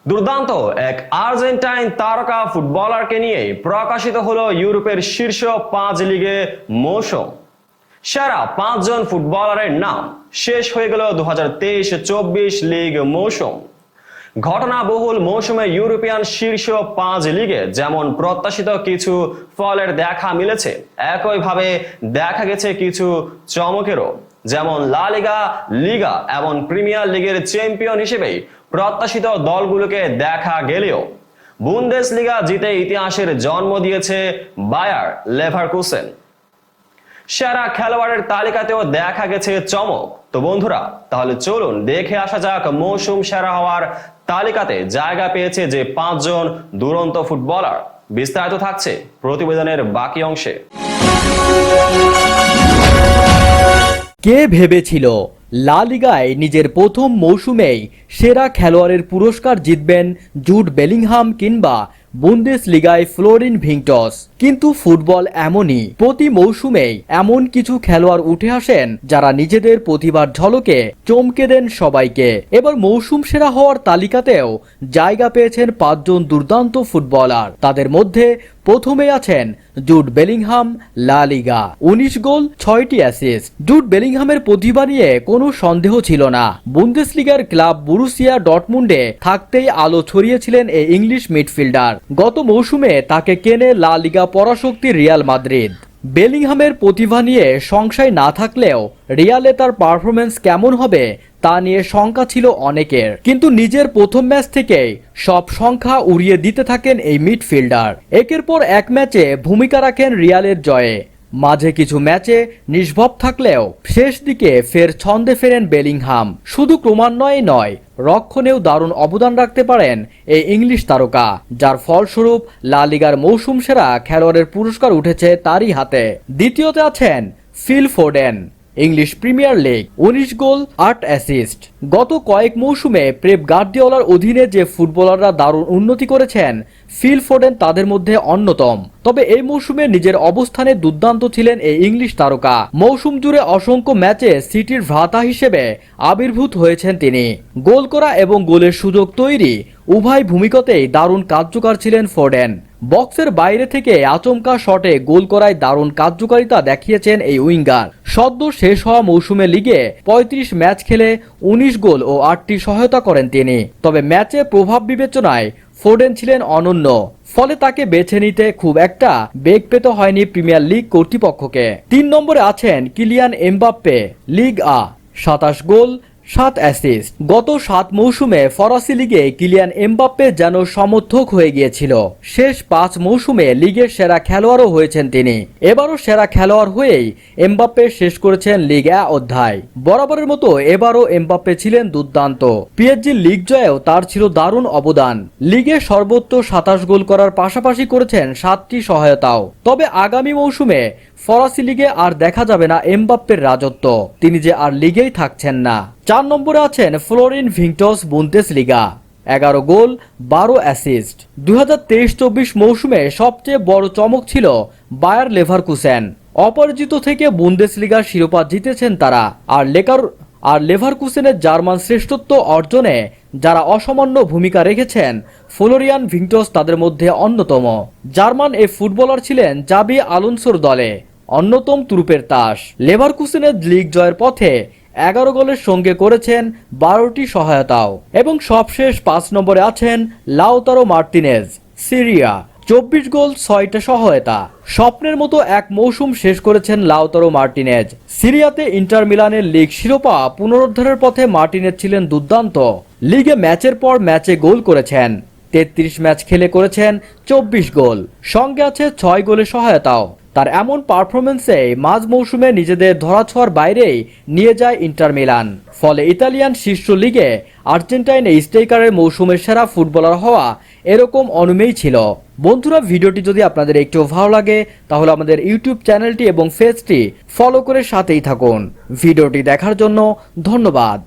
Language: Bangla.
দুর্দান্ত এক আর্জেন্টাইন তারকা ফুটবলারকে নিয়ে প্রকাশিত হলো ইউরোপের শীর্ষ 5 লিগে মৌসুম। সেরা 5 জন ফুটবলারের নাম শেষ হয়ে গেল 2023-24 লিগ মৌসুম। ঘটনাবহুল মৌসুমে ইউরোপিয়ান শীর্ষ 5 লিগে যেমন প্রত্যাশিত কিছু ফলের দেখা মিলেছে, একইভাবে দেখা গেছে কিছু চমকেরও, যেমন লা লিগা, লিগা এবং প্রিমিয়ার লিগের চ্যাম্পিয়ন হিসেবেই প্রত্যাশিত দলগুলোকে দেখা গেলেও বুন্দেসলিগা জিতে ইতিহাসের জন্ম দিয়েছে বায়ার লেভারকুসেন। সেরা খেলোয়াড়ের তালিকাতেও দেখা গেছে চমক। তো বন্ধুরা, তাহলে চলুন দেখে আসা যাক মৌসুম সেরা হওয়ার তালিকাতে জায়গা পেয়েছে যে 5 জন দুরন্ত ফুটবলার। বিস্তারিত থাকছে প্রতিবেদনের বাকি অংশে। কে ভেবেছিল লা লিগায় নিজের প্রথম মৌসুমেই সেরা খেলোয়াড়ের পুরস্কার জিতবেন জুড বেলিংহাম কিংবা বুন্দেসলিগায় ফ্লোরিন ভিংটস? কিন্তু ফুটবল এমনই, প্রতি মৌসুমেই এমন কিছু খেলোয়াড় উঠে আসেন যারা নিজেদের প্রতিভার ঝলকে চমকে দেন সবাইকে। এবার মৌসুম সেরা হওয়ার তালিকাতেও জায়গা পেয়েছেন 5 জন দুর্দান্ত ফুটবলার। তাদের মধ্যে প্রথমে আছেন জুড বেলিংহাম, লা লিগা, 19 গোল 6টি অ্যাসিস্ট। জুড বেলিংহামের প্রতিভা নিয়ে কোনো সন্দেহ ছিল না। বুন্দেসলিগার ক্লাব বরুসিয়া ডর্টমুন্ডে থাকতেই আলো ছড়িয়েছিলেন এই ইংলিশ মিডফিল্ডার। গত মৌসুমে তাকে কেনে লা লিগা পরাশক্তি রিয়াল মাদ্রিদ। বেলিংহামের প্রতিভা নিয়ে সংশয় না থাকলেও রিয়ালে তার পারফরমেন্স কেমন হবে তা নিয়ে শঙ্কা ছিল অনেকের, কিন্তু নিজের প্রথম ম্যাচ থেকেই সব সংখ্যা উড়িয়ে দিতে থাকেন এই মিডফিল্ডার। একের পর এক ম্যাচে ভূমিকা রাখেন রিয়ালের জয়ে। মাঝে কিছু ম্যাচে নিষ্প্রভ থাকলেও শেষ দিকে ফের ছন্দে ফেরেন বেলিংহাম। শুধু ক্রমান্বয়ে নয়, রক্ষণেও দারুণ অবদান রাখতে পারেন এই ইংলিশ তারকা, যার ফলস্বরূপ লা লিগার মৌসুম সেরা খেলোয়াড়ের পুরস্কার উঠেছে তারই হাতে। দ্বিতীয়তে আছেন Phil Foden, English premier league, 19 গোল 8 অ্যাসিস্ট। গত কয়েক মৌসুমে পেপ গার্দিওলার অধীনে যে ফুটবলাররা দারুণ উন্নতি করেছেন, ফিল ফোডেন তাদের মধ্যে অন্যতম। তবে এই মৌসুমে নিজের অবস্থানে দুর্দান্ত ছিলেন এই ইংলিশ তারকা। মৌসুম জুড়ে অসংখ্য ম্যাচে সিটির ভ্রাতা হিসেবে আবির্ভূত হয়েছেন তিনি। গোল করা এবং গোলের সুযোগ তৈরি উভয় ভূমিকাতেই দারুণ কার্যকর ছিলেন ফোডেন। বক্সের বাইরে থেকে আচমকা শটে গোল করায় দারুণ কার্যকারিতা দেখিয়েছেন এই উইঙ্গার। সদ্য শেষ হওয়া মৌসুমে লিগে 35 ম্যাচ খেলে 19 গোল ও 8টি সহায়তা করেন তিনি। তবে ম্যাচে প্রভাব বিবেচনায় ফোডেন ছিলেন অনন্য, ফলে তাকে বেছে নিতে খুব একটা বেগ পেতে হয়নি প্রিমিয়ার লিগ কর্তৃপক্ষকে। 3 নম্বরে আছেন কিলিয়ান এমবাপ্পে, লিগ আ, 27 গোল 7 অ্যাসিস্ট। গত 7 মৌসুমে ফরাসি লিগে কিলিয়ান এমবাপ্পে যেন সমর্থক হয়ে গিয়েছিল। শেষ 5 মৌসুমে লিগের সেরা খেলোয়াড়ও হয়েছেন তিনি। এবারও সেরা খেলোয়াড় হয়েই এমবাপ্পে শেষ করেছেন লিগ আ অধ্যায়। বরাবরের মতো এবারও এমবাপ্পে ছিলেন দুর্দান্ত। পিএসজি লিগ জয়েও তার ছিল দারুণ অবদান। লিগে সর্বোচ্চ 27 গোল করার পাশাপাশি করেছেন 7টি সহায়তাও। তবে আগামী মৌসুমে ফরাসি লিগে আর দেখা যাবে না এমবাপ্পের রাজত্ব, তিনি যে আর লিগেই থাকছেন না। 4 নম্বরে আছেন ফ্লোরিন ভিংটস, বুন্দেসলিগা, 11 গোল 12 অ্যাসিস্ট। 2023-24 মৌসুমে সবচেয়ে বড় চমক ছিল বায়ার লেভারকুসেন। অপরাজিত থেকে বুন্দেসলিগার শিরোপা জিতেছেন তারা। আর লেভারকুসেনের জার্মান শ্রেষ্ঠত্ব অর্জনে যারা অসামান্য ভূমিকা রেখেছেন, ফ্লোরিয়ান ভিংটস তাদের মধ্যে অন্যতম। জার্মান এই ফুটবলার ছিলেন জাবি আলোনসোর দলে অন্যতম তুরুপের তাস। লেভারকুসেনের লিগ জয়ের পথে 11 গোলের সঙ্গে করেছেন 12টি সহায়তাও। এবং সবশেষ 5 নম্বরে আছেন লাউতারো মার্টিনেজ, সিরিয়া, 24 গোল 6টা সহায়তা। স্বপ্নের মতো এক মৌসুম শেষ করেছেন লাউতারো মার্টিনেজ। সিরিয়াতে ইন্টার মিলানের লিগ শিরোপা পুনরুদ্ধারের পথে মার্টিনেজ ছিলেন দুর্দান্ত। লিগে ম্যাচের পর ম্যাচে গোল করেছেন, 33 ম্যাচ খেলে করেছেন 24 গোল, সঙ্গে আছে 6 গোলের সহায়তাও। তার এমন পারফরমেন্সে মাঝ মৌসুমে নিজেদের ধরাছোঁয়ার বাইরেই নিয়ে যায় ইন্টার মিলান। ফলে ইতালিয়ান শীর্ষ লিগে আর্জেন্টাইন স্ট্রাইকারের মৌসুমের সেরা ফুটবলার হওয়া এরকম অনুমেয় ছিল। বন্ধুরা, ভিডিওটি যদি আপনাদের একটু ভালো লাগে তাহলে আমাদের ইউটিউব চ্যানেলটি এবং পেজটি ফলো করে সাথেই থাকুন। ভিডিওটি দেখার জন্য ধন্যবাদ।